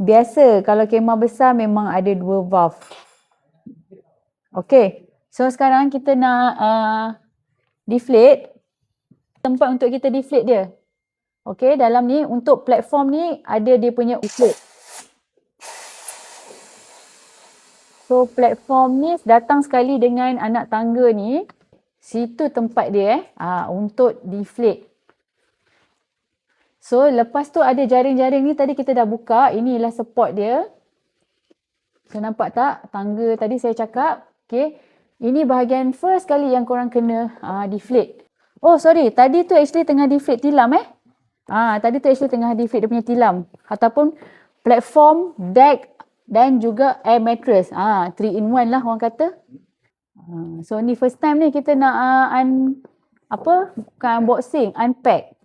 Biasa kalau kemah besar memang ada 2 valve. Okey. So sekarang kita nak deflate. Tempat untuk kita deflate dia. Okey, dalam ni untuk platform ni ada dia punya deflate. So platform ni datang sekali dengan anak tangga ni. Situ tempat dia untuk deflate. So lepas tu ada jaring-jaring ni tadi kita dah buka. Inilah support dia. So nampak tak tangga tadi saya cakap. Okay. Ini bahagian first kali yang korang kena deflate. Oh sorry, tadi tu actually tengah deflate tilam tadi tu actually tengah deflate dia punya tilam. Ataupun platform, deck dan juga air mattress. 3 in 1 lah orang kata. So ni first time ni kita nak bukan unboxing, unpack.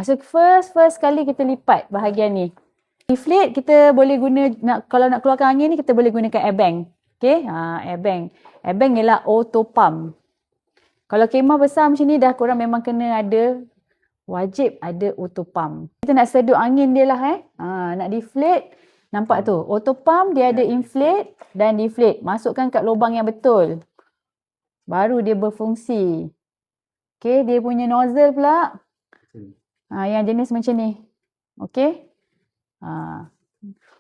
So first kali kita lipat bahagian ni. Deflate kita boleh guna kalau nak keluarkan angin ni kita boleh gunakan airbag. Okey, airbag. Airbag ialah auto pump. Kalau kemah besar macam ni dah korang memang kena ada, wajib ada auto pump. Kita nak sedut angin dia lah nak deflate. Nampak tu, auto pump dia ada inflate dan deflate. Masukkan kat lubang yang betul. Baru dia berfungsi. Okey, dia punya nozzle pula. Yang jenis macam ni. Okey.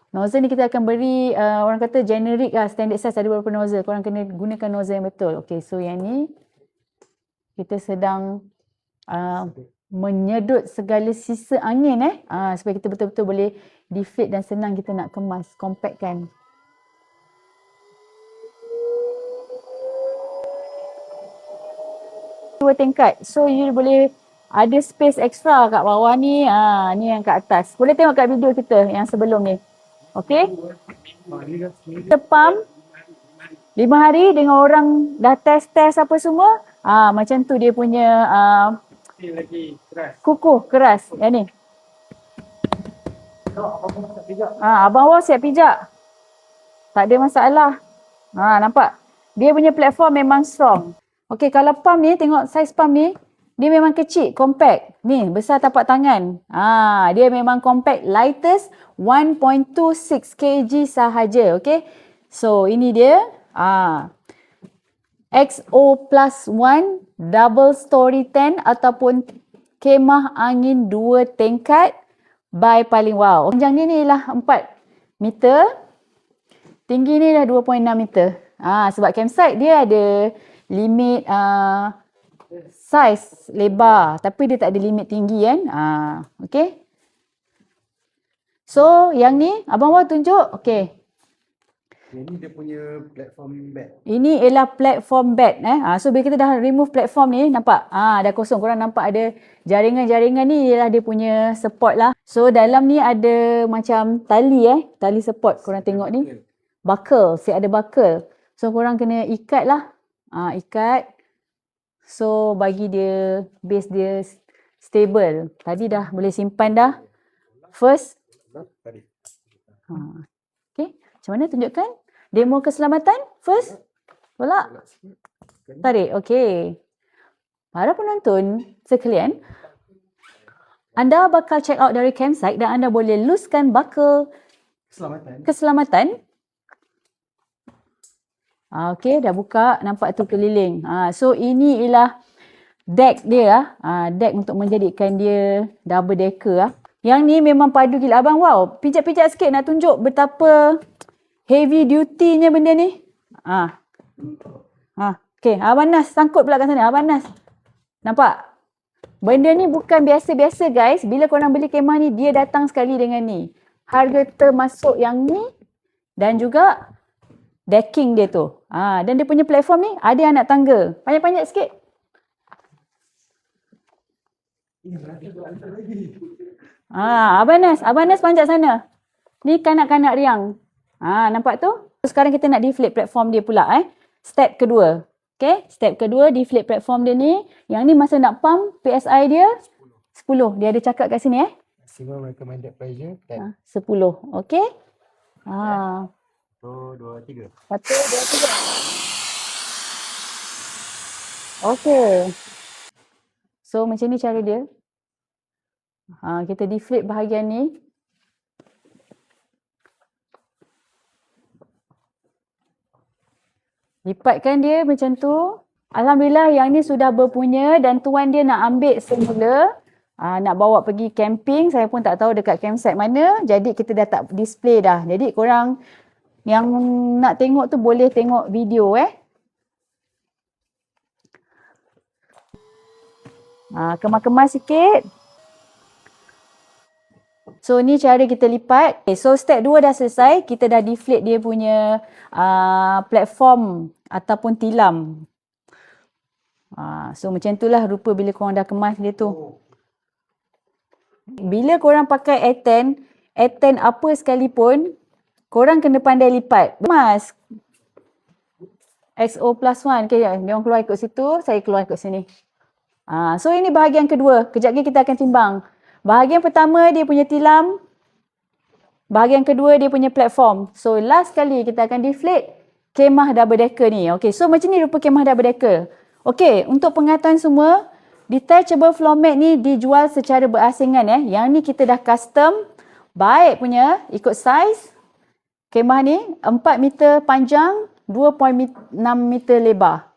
Nozzle ni kita akan beri orang kata generic standard size ada beberapa nozzle. Korang kena gunakan nozzle yang betul. Okey, so yang ni kita sedang menyedut segala sisa angin supaya kita betul-betul boleh deflate dan senang kita nak kemas, compactkan. Dua tingkat. So you boleh ada space extra kat bawah ni. Ni yang kat atas. Boleh tengok kat video kita yang sebelum ni. Okey. Kita pump 5 hari dengan orang dah test apa semua. Macam tu dia punya kukuh, keras. Yang ni. Abang awak siap pijak. Tak ada masalah. Nampak? Dia punya platform memang strong. Okey, kalau pump ni, tengok saiz pump ni. Dia memang kecil, compact. Ni, besar tapak tangan. Dia memang compact. Lightest 1.26 kg sahaja. Okey. So, ini dia. XO plus 1 double story tent ataupun kemah angin 2 tingkat by paling wow. Panjang ni ialah 4 meter. Tinggi ni dah 2.6 meter. Sebab campsite dia ada limit size lebar tapi dia tak ada limit tinggi kan. Okey. So yang ni abang awak tunjuk. Okey. Ini dia punya platform bed. Ini ialah platform bed so bila kita dah remove platform ni nampak dah kosong. Korang nampak ada jaringan-jaringan ni ialah dia punya support lah. So dalam ni ada macam tali tali support korang tengok ni. Buckle, siap ada buckle. So korang kena ikat lah. Ikat. So bagi dia base dia stable. Tadi dah boleh simpan dah. First. Okay. Macam mana tunjukkan? Demo keselamatan. First. Tolak. Tarik. Okay. Para penonton sekalian. Anda bakal check out dari campsite dan anda boleh looskan buckle keselamatan. Okey, dah buka. Nampak tu keliling. So ini ialah deck dia. Deck untuk menjadikan dia double decker. Yang ni memang padu gila. Abang wow, pijak-pijak sikit nak tunjuk betapa heavy duty-nya benda ni. Okey, Abang Nas sangkut pula kat sana. Abang Nas. Nampak? Benda ni bukan biasa-biasa guys. Bila korang beli kemah ni, dia datang sekali dengan ni. Harga termasuk yang ni dan juga decking dia tu. Dan dia punya platform ni ada anak tangga. Panjat-panjat sikit. Abang Nas panjat sana. Ni kanak-kanak riang. Nampak tu? Sekarang kita nak deflate platform dia pula Step kedua. Okay, step kedua deflate platform dia ni. Yang ni masa nak pump PSI dia 10. Dia ada cakap kat sini Maximum recommended pressure 10. 10. Okay. 1, 2, 3. 1, 2, 3. Okay. So macam ni cara dia. Kita deflate bahagian ni. Lipatkan dia macam tu. Alhamdulillah yang ni sudah berpunya dan tuan dia nak ambil semula. Nak bawa pergi camping. Saya pun tak tahu dekat campsite mana. Jadi kita dah tak display dah. Jadi korang yang nak tengok tu boleh tengok video Kemas-kemas sikit. So ni cara kita lipat. Okay, so step 2 dah selesai. Kita dah deflate dia punya platform ataupun tilam. So macam itulah rupa bila korang dah kemas dia tu. Bila korang pakai A10 apa sekalipun, korang kena pandai lipat. Kemas. XO+1. Okay, dia orang keluar ikut situ, saya keluar ikut sini. So ini bahagian kedua. Kejap lagi kita akan timbang. Bahagian pertama dia punya tilam. Bahagian kedua dia punya platform. So last kali kita akan deflate kemah double decker ni. Okay, so macam ni rupa kemah double decker. Okay, untuk pengetahuan semua, detachable floor mat ni dijual secara berasingan Yang ni kita dah custom. Baik punya, ikut saiz. Kemah ni 4 meter panjang, 2.6 meter lebar.